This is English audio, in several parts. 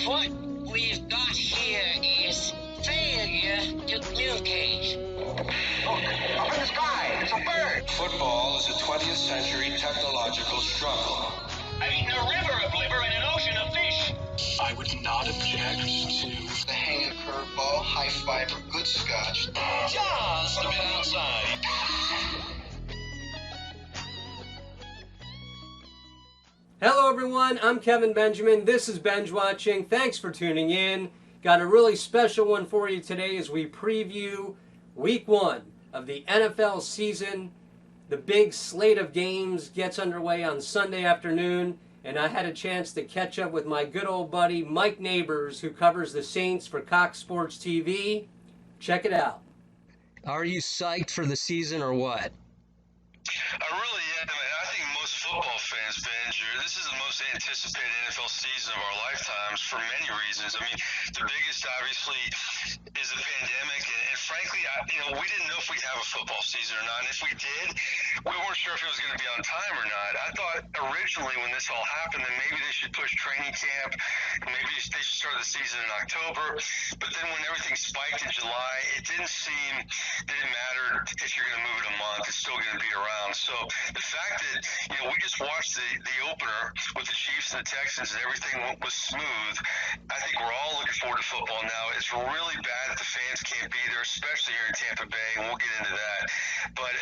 What we've got here is failure to communicate. Look, up in the sky, it's a bird. Football is a 20th century technological struggle. I've eaten a river of liver and an ocean of fish. I would not object to The hanging curveball, high fiber, good scotch. Just a bit outside. Hello everyone, I'm Kevin Benjamin. This is Benj Watching. Thanks for tuning in. Got a really special one for you today as we preview Week 1 of the NFL season. The big slate of games gets underway on Sunday afternoon, and I had a chance to catch up with my good old buddy Mike Nabors, who covers the Saints for Cox Sports TV. Check it out. Are you psyched for the season or what? I really am. I think most football fans, Benj, this is the most anticipated NFL season of our lifetimes for many reasons. I mean, the biggest, obviously, is the pandemic. And frankly, we didn't know if we'd have a football season or not. And if we did, we weren't sure if it was going to be on time or not. I thought originally when this all happened that maybe they should push training camp. Maybe they should start the season in October. But then when everything spiked in July, it didn't matter if you're going to move it a month. It's still going to be around. So the fact that, we just watched the opener with the Chiefs and the Texans and everything was smooth, I think we're all looking forward to football now. It's really bad that the fans can't be there, especially here in Tampa Bay, and we'll get into that. But,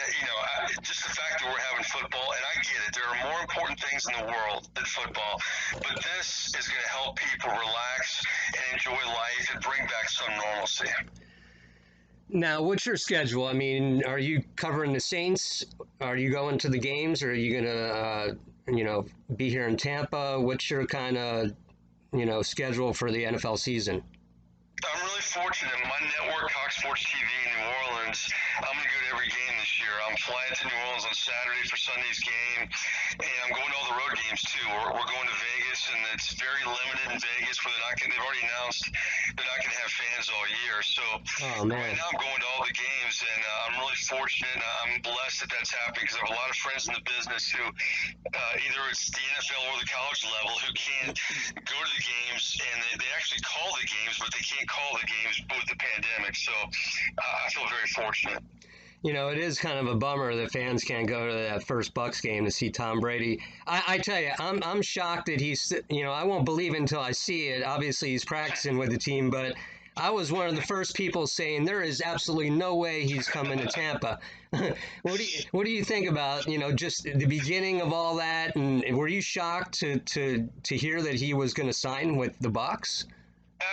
just the fact that we're having football, and I get it, there are more important things in the world than football, but this is going to help people relax and enjoy life and bring back some normalcy. Now, what's your schedule? I mean, are you covering the Saints? Are you going to the games? Or are you going to, be here in Tampa? What's your kind of, schedule for the NFL season? I'm really fortunate. My network, Cox Sports TV in New Orleans, I'm going to go to every game this year. I'm flying to New Orleans on Saturday for Sunday's game, and I'm going to all the road games too. We're going to Vegas, and it's very limited in Vegas where they've already announced they're not going to have fans all year. So right now I'm going to all the games, and I'm really fortunate. I'm blessed that that's happening because I have a lot of friends in the business who either it's the NFL or the college level who can't go to the games, and they actually call the games, but they can't call the games with the pandemic. So I feel very fortunate. It is kind of a bummer that fans can't go to that first Bucs game to see Tom Brady. I tell you, I'm shocked that he's, I won't believe it until I see it. Obviously, he's practicing with the team, but I was one of the first people saying there is absolutely no way he's coming to Tampa. What do you think about, just the beginning of all that? And were you shocked to hear that he was going to sign with the Bucs?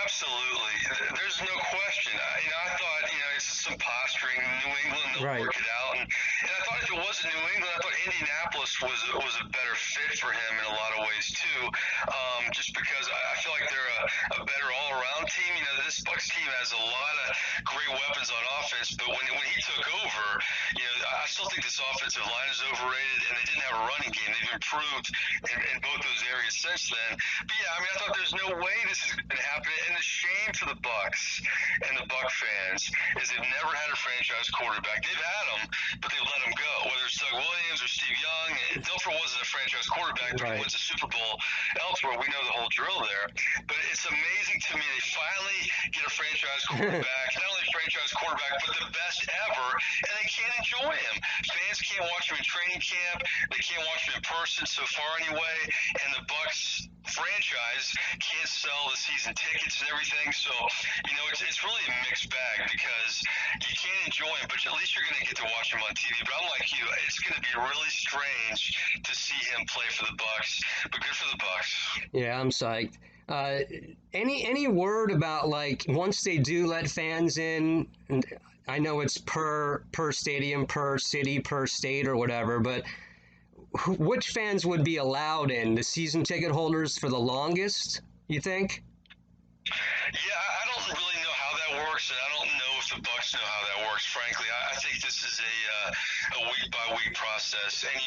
Absolutely. There's no question. I thought, it's some posturing. New England, they'll work it out. And I thought if it wasn't New England, I thought Indianapolis was a better fit for him in a lot of ways, too. Just because I feel like they're a better all-around team. This Bucs team has a lot of great weapons on offense, but when he took over, I still think this offensive line is overrated, and they didn't have a running game. They've improved in both those areas since then. But, I thought there's no way this is going to happen. And the shame for the Bucs and the Buc fans is they've never had a franchise quarterback. They've had them, but they've let them go. Whether it's Doug Williams or Steve Young, Dilfer wasn't a franchise quarterback, but he wins a Super Bowl elsewhere. We know the whole drill there. But it's amazing to me they finally get a franchise quarterback, not only a franchise quarterback, but the best ever, and they can't enjoy him. Fans can't watch him in training camp. They can't watch him in person so far anyway, and the Bucs franchise can't sell the season tickets and everything. So, it's really a mixed bag because you can't enjoy him, but at least you're going to get to watch him on TV. But I'm like you, it's going to be really strange to see him play for the Bucs, but good for the Bucs. Yeah, I'm psyched. Any word about, once they do let fans in, and I know it's per stadium, per city, per state or whatever, but which fans would be allowed in? The season ticket holders for the longest, you think? Yeah, I don't really know how that works, and I don't know if the Bucs know how that works, frankly. I think this is a week-by-week process, and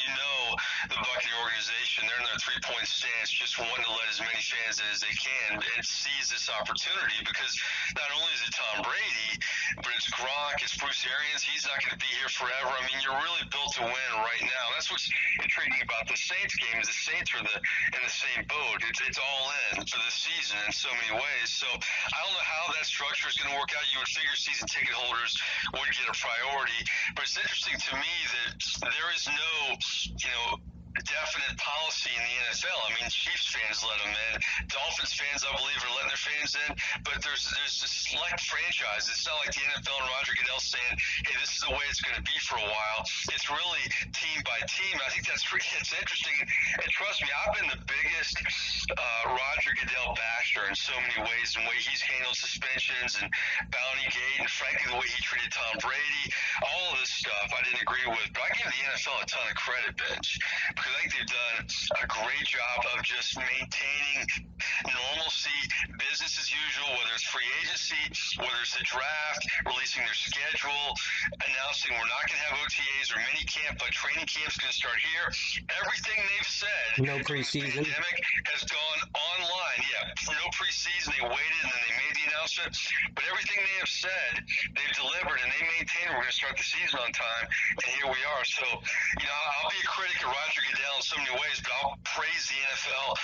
the Buccaneer organization, they're in their three-point stance, just wanting to let as many fans in as they can and seize this opportunity because not only is it Tom Brady, but it's Gronk, it's Bruce Arians. He's not going to be here forever. I mean, you're really built to win right now. That's what's intriguing about the Saints game is the Saints are in the same boat. It's all in for the season. season in so many ways. So I don't know how that structure is going to work out. You would figure season ticket holders would get a priority, but it's interesting to me that there is no, definite policy in the NFL. I mean, Chiefs fans let them in. Dolphins fans, I believe, are letting their fans in. But there's just select franchise. It's not like the NFL and Roger Goodell saying, hey, this is the way it's going to be for a while. It's really team by team. I think it's interesting. And trust me, I've been the biggest Roger Goodell basher in so many ways, the way he's handled suspensions and Bounty Gate, and frankly, the way he treated Tom Brady. All of this stuff I didn't agree with. But I give the NFL a ton of credit, Benj, because I think they've done a great job of just maintaining normalcy, business as usual, whether it's free agency, whether it's the draft, releasing their schedule, announcing we're not going to have OTAs or mini camp, but training camp's going to start here. Everything they've said no preseason. The pandemic has gone online. Yeah, no preseason. They waited and then they made the announcement. But everything they have said, they've delivered, and they maintain we're going to start the season on time. And here we are. So, I'll be a critic of Roger Goodell in so many ways, but I'll praise the NFL,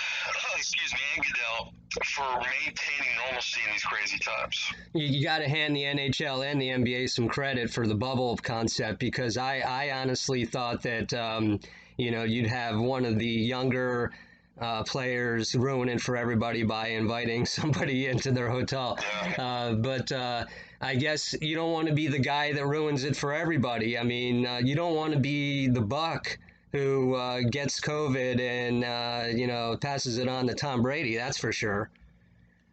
and Goodell for maintaining normalcy in these crazy times. You got to hand the NHL and the NBA some credit for the bubble concept, because I honestly thought that, you'd have one of the younger players ruin it for everybody by inviting somebody into their hotel. But I guess you don't want to be the guy that ruins it for everybody. I mean, you don't want to be the Buck who gets COVID and, passes it on to Tom Brady, that's for sure.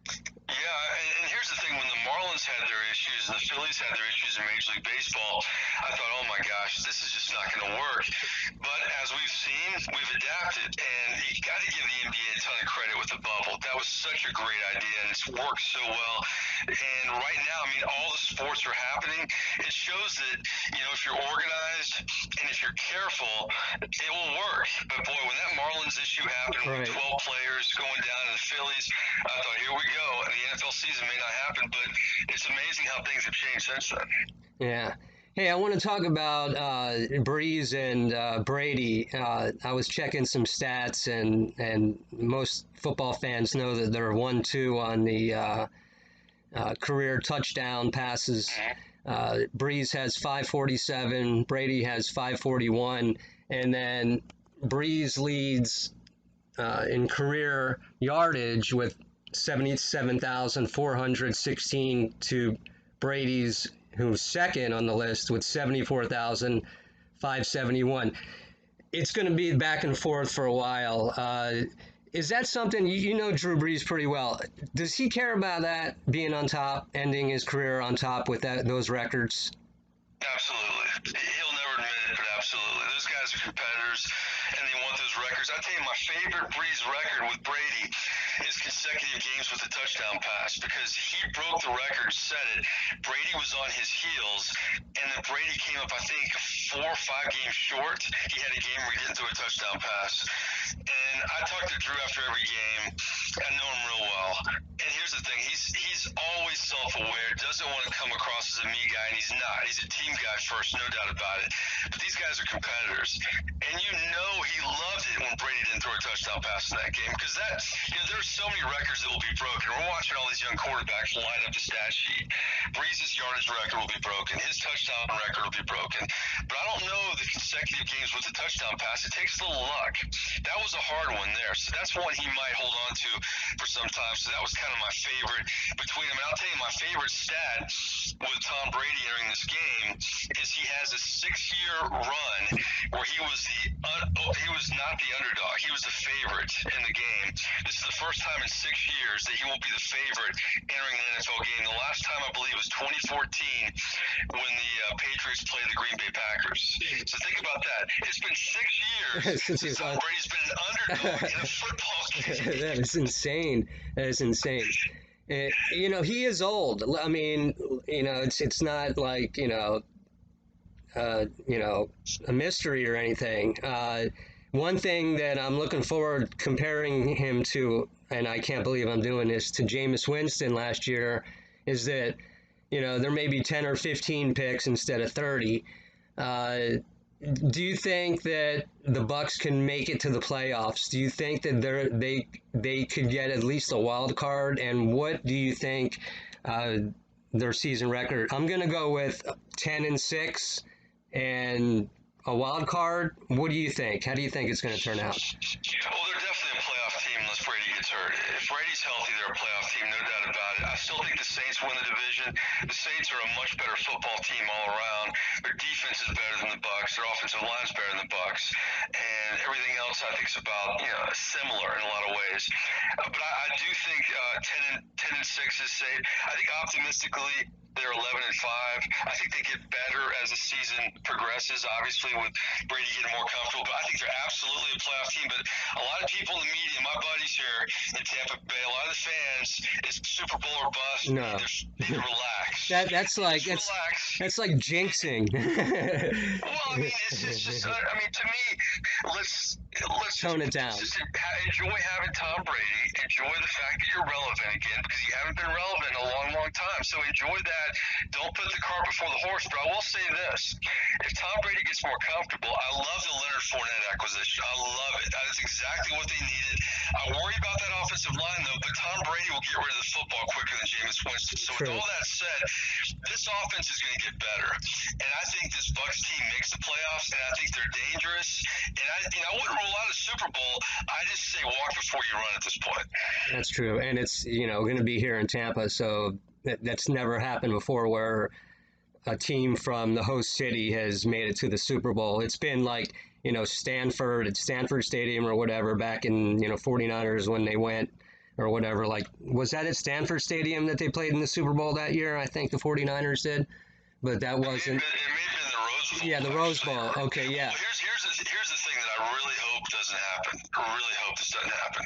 Yeah, and here's the thing. When the Marlins had their issues and the Phillies had their issues in Major League Baseball, I thought, oh my gosh, this is just not going to work. But as we've seen, we've adapted, and you got to give the NBA a ton of credit with the bubble. That was such a great idea, and it's worked so well. And right now, I mean, all the sports are happening. It shows that, if you're organized and if you're careful, it will work. But boy, when that Marlins issue happened with 12 players going down in the Phillies, I thought, here we go. And the NFL season may not happen, but it's amazing how things have changed since then. Yeah. Hey, I want to talk about Breeze and Brady. I was checking some stats, and most football fans know that they're 1-2 on the career touchdown passes. Breeze has 547, Brady has 541, and then Breeze leads in career yardage with 77,416 to Brady's, who's second on the list with 74,571. It's going to be back and forth for a while. Is that something, you know Drew Brees pretty well. Does he care about that, being on top, ending his career on top with those records? Absolutely. He'll never admit it, but absolutely. Those guys are competitors, and they want those records. I tell you, my favorite Brees record with Brady is consecutive games with a touchdown pass, because he broke the record, set it. Brady was on his heels, and then Brady came up, I think, 4 or 5 games short. He had a game where he didn't throw a touchdown pass. And I talked to Drew after every game. I know him real well. And here's the thing. He's always self-aware, doesn't want to come across as a me guy, and he's not. He's a team guy first, no doubt about it. But these guys are competitors. And he loved it when Brady didn't throw a touchdown pass in that game, because there's so many records that will be broken. We're watching all these young quarterbacks line up the stat sheet. Breeze's yardage record will be broken. His touchdown record will be broken. But I don't know the consecutive games with a touchdown pass. It takes a little luck. That was a hard one there. So that's one he might hold on to for some time. So that was kind of my favorite between them. And I'll tell you, my favorite stat with Tom Brady entering this game is he has a 6-year run where he was not the underdog. He was the favorite in the game. This is the first time in 6 years that he won't be the favorite entering an NFL game. The last time, I believe, was 2014 when the Patriots played the Green Bay Packers. So think about that. It's been 6 years since Tom Brady's been an underdog in a football game. That is insane. That is insane. He is old. I mean, it's not like, a mystery or anything. One thing that I'm looking forward comparing him to, and I can't believe I'm doing this, to Jameis Winston last year, is that, there may be 10 or 15 picks instead of 30. do you think that the Bucs can make it to the playoffs? Do you think that they could get at least a wild card? And what do you think their season record? I'm going to go with 10-6 and a wild card. What do you think? How do you think it's going to turn out? Well, they're definitely a playoff team unless Brady gets hurt. If Brady's healthy, they're a playoff team, no doubt about it. I still think the Saints win the division. The Saints are a much better football team all around. Their defense is better than the Bucs. Their offensive line is better than the Bucs, and everything else I think is about similar in a lot of ways. But I do think 10-6 is safe. I think optimistically they're 11-5. I think they get better as the season progresses, obviously with Brady getting more comfortable. But I think they're absolutely a playoff team. But a lot of people in the media, my buddies here in Tampa Bay, a lot of the fans, it's Super Bowl or bust. No. They relax. That's like jinxing. Well, I mean, it's just to me, let's tone it down. Just enjoy having Tom Brady. Enjoy the fact that you're relevant again, because you haven't been relevant in a long, long time. So enjoy that. Don't put the cart before the horse. But I will say this: if Tom Brady gets more comfortable, I love the Leonard Fournette acquisition. I love it. That is exactly what they needed. I worry about that offensive line though, but Tom Brady will get rid of the football quicker than Jameis Winston. So with all that said, this offense is going to get better, and I think this Bucs team makes the playoffs, and I think they're dangerous. And I wouldn't rule out a Super Bowl. I just say walk before you run at this point. That's true, and it's going to be here in Tampa, so that's never happened before where a team from the host city has made it to the Super Bowl. It's been like Stanford at Stanford Stadium or whatever back in 49ers when they went or whatever. Like, was that at Stanford Stadium that they played in the Super Bowl that year? I think the 49ers did, but that wasn't. It may have been the Rose Bowl. Yeah, the Rose Bowl. Okay, yeah. Well, here's the thing that I really hope doesn't happen. I really hope this doesn't happen.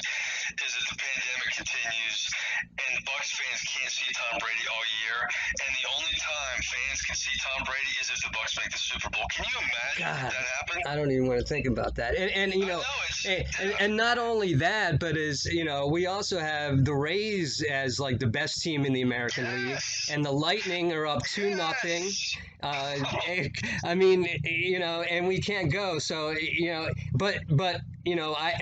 Is that the pandemic continues and the Bucs fans can't see Tom Brady all year, and the only time fans can see Tom Brady is if the Bucs make the Super Bowl. Can you imagine if that happened? I don't even want to think about that. And not only that, but we also have the Rays as like the best team in the American League, and the Lightning are up 2-0. I mean, and we can't go. So but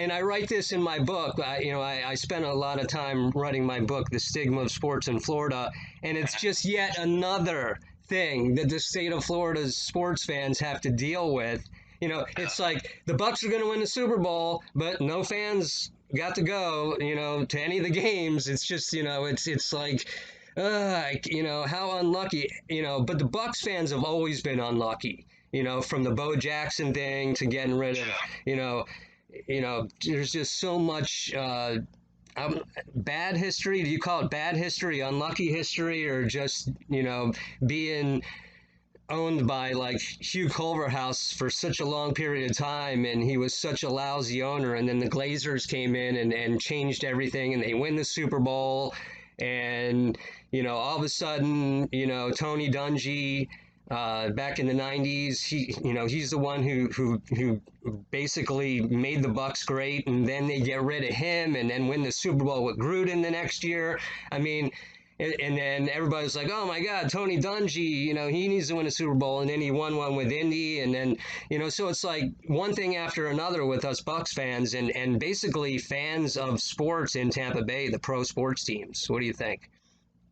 I write this in my book. I spent a lot of time writing my book, The Stigma of Sports in Florida, and it's just yet another thing that the state of Florida's sports fans have to deal with. It's like the Bucs are going to win the Super Bowl, but no fans got to go, to any of the games. It's just, it's like, how unlucky, but the Bucs fans have always been unlucky, from the Bo Jackson thing to getting rid of, there's just so much bad history. Do you call it bad history, unlucky history, or just, being owned by like Hugh Culverhouse for such a long period of time, and he was such a lousy owner, and then the Glazers came in and changed everything, and they win the Super Bowl, and all of a sudden Tony Dungy back in the 90s, he's the one who basically made the Bucs great, and then they get rid of him and then win the Super Bowl with Gruden the next year. I mean, and then everybody's like, oh my God, Tony Dungy, he needs to win a Super Bowl, and then he won one with Indy, and then, so it's like one thing after another with us Bucs fans and basically fans of sports in Tampa Bay, the pro sports teams. What do you think?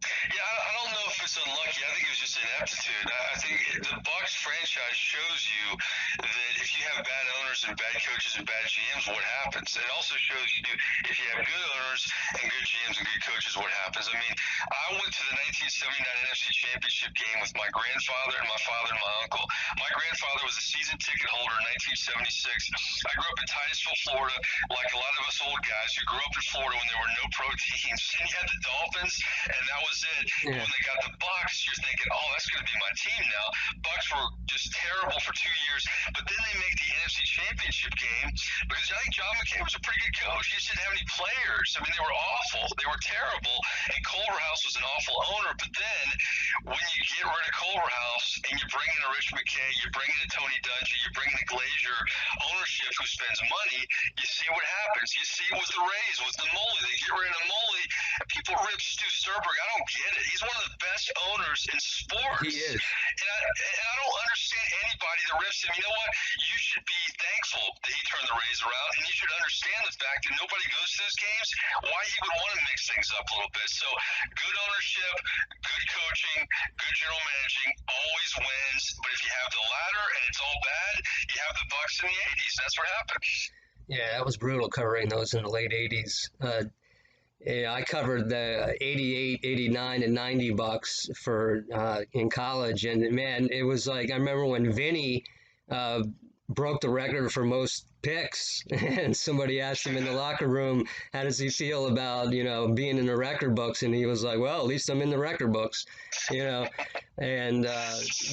Yeah, I don't know if it's unlucky. I think it was just ineptitude. I think the Bucs franchise shows you that if you have bad owners and bad coaches and bad GMs, what happens. It also shows you if you have good owners and good GMs and good coaches, what happens. I mean, I went to the 1979 NFC Championship Game with my grandfather and my father and my uncle. My grandfather was a season ticket holder in 1976. I grew up in Titusville, Florida, like a lot of us old guys who grew up in Florida when there were no pro teams. And you had the Dolphins, and that was it. Yeah. When they got the Bucs, you're thinking, oh, that's going to be my team now. Bucs were just terrible for 2 years, but then they make the NFC Championship Game because I think John McCain was a pretty good coach. He just didn't have any players. I mean, they were awful. They were terrible, and Culverhouse was an awful owner. But then when you get rid of Culverhouse and you bring in a Rich McKay, you bring in a Tony Dungy, you bring in a Glazer ownership who spends money, you see what happens. You see it with the Rays, with the Moley. They get rid of the Moley, And people rip Stu Sternberg. I don't get it. He's one of the best owners in sports. He is. And I don't understand anybody that rips him. You know what? You should be thankful that he turned the Rays around, and you should understand the fact that nobody goes to those games, why he would want to mix things up a little bit. So good ownership, good coaching, good general managing always wins. But if you have the latter and it's all bad, you have the Bucs in the 80s. That's what happened. Yeah, that was brutal covering those in the late 80s. Yeah, I covered the 88, 89, and 90 Bucs for in college, and man, it was like I remember when Vinny broke the record for most picks, and somebody asked him in the locker room, "How does he feel about being in the record books?" And he was like, "Well, at least I'm in the record books," And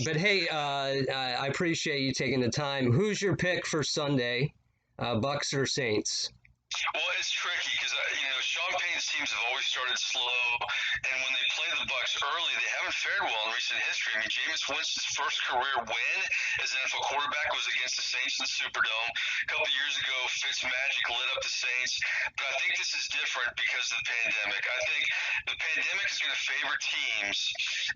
but hey, I appreciate you taking the time. Who's your pick for Sunday, Bucs or Saints? Well, it's tricky because Sean Payton's teams have always started slow, and when they play the Bucs early, they haven't fared well in recent history. I mean, Jameis Winston's first career win as an NFL quarterback was against the Saints in the Superdome. A couple of years ago, Fitzmagic lit up the Saints, but I think this is different because of the pandemic. I think the pandemic is going to favor teams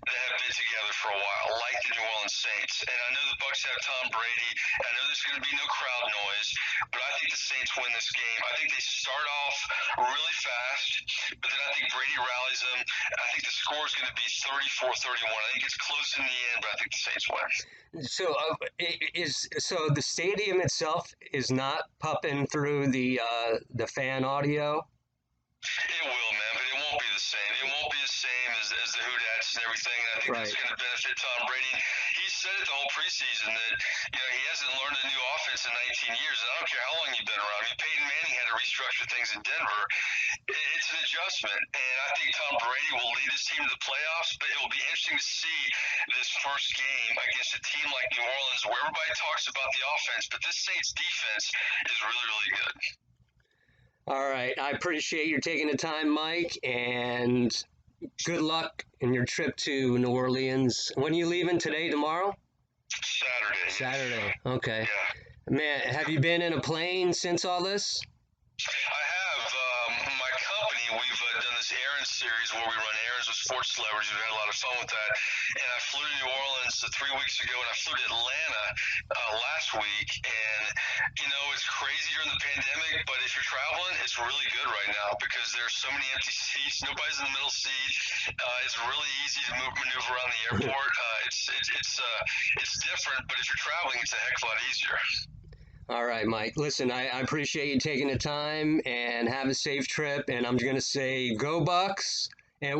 that have been together for a while, like the New Orleans Saints. And I know the Bucs have Tom Brady. I know there's going to be no crowd noise, but I think the Saints win this game. I think they start off really fast, but then I think Brady rallies them. I think the score is going to be 34-31. I think it's close in the end, but I think the Saints win. So the stadium itself is not pumping through the fan audio? It will, man, but it won't be the same. It won't be the same as the Houdats and everything. And I think that's going to benefit Tom Brady. He said it the whole preseason that he hasn't learned a new offense in 19 years. And I don't care how long you've been around. I mean, Peyton Manning had to restructure things in Denver. It's an adjustment, and I think Tom Brady will lead his team to the playoffs. But it will be interesting to see this first game against a team like New Orleans, where everybody talks about the offense, but this Saints defense is really, really good. All right. I appreciate you taking the time, Mike, and good luck in your trip to New Orleans. When are you leaving, today, tomorrow? Saturday. Okay. Yeah. Man, have you been in a plane since all this? I have. My company, we've done this errand series where we run errands with sports celebrities. We've had a lot of fun with that. And I flew to New Orleans 3 weeks ago, and I flew to Atlanta last week. And, it's crazy during the pandemic, but if you're traveling, it's really good right now because there's so many empty seats. Nobody's in the middle seat. It's really easy to maneuver around the airport. It's different, but if you're traveling, it's a heck of a lot easier. All right, Mike. Listen, I appreciate you taking the time, and have a safe trip. And I'm going to say, go Bucs. And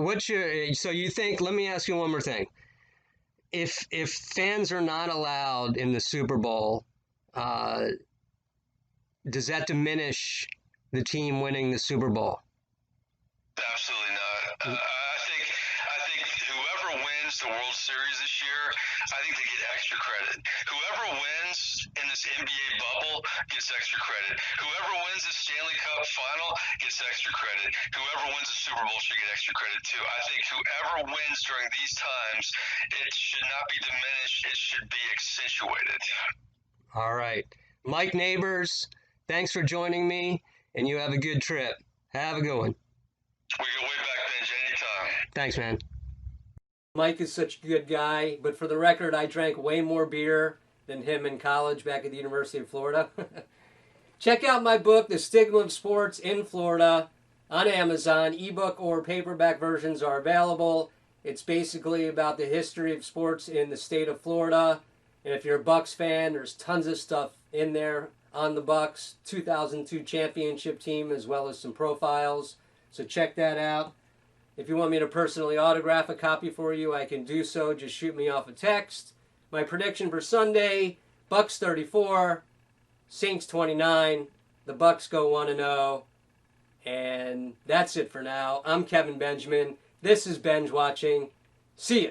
so you think? Let me ask you one more thing. If fans are not allowed in the Super Bowl, does that diminish the team winning the Super Bowl? Absolutely not. I think whoever wins the World Series this year, I think they get extra credit. Whoever wins in this NBA bubble gets extra credit. Whoever wins the Stanley Cup final gets extra credit. Whoever wins the Super Bowl should get extra credit too. I think whoever wins during these times, it should not be diminished. It should be accentuated. All right. Mike Nabors, thanks for joining me, and you have a good trip. Have a good one. We go way back, Benj, anytime. Thanks, man. Mike is such a good guy, but for the record, I drank way more beer than him in college back at the University of Florida. Check out my book, The Stigma of Sports in Florida, on Amazon. Ebook or paperback versions are available. It's basically about the history of sports in the state of Florida. And if you're a Bucs fan, there's tons of stuff in there on the Bucs 2002 championship team, as well as some profiles. So check that out. If you want me to personally autograph a copy for you, I can do so. Just shoot me off a text. My prediction for Sunday, Bucs 34, Saints 29. The Bucs go 1-0. And that's it for now. I'm Kevin Benjamin. This is Benj Watching. See ya.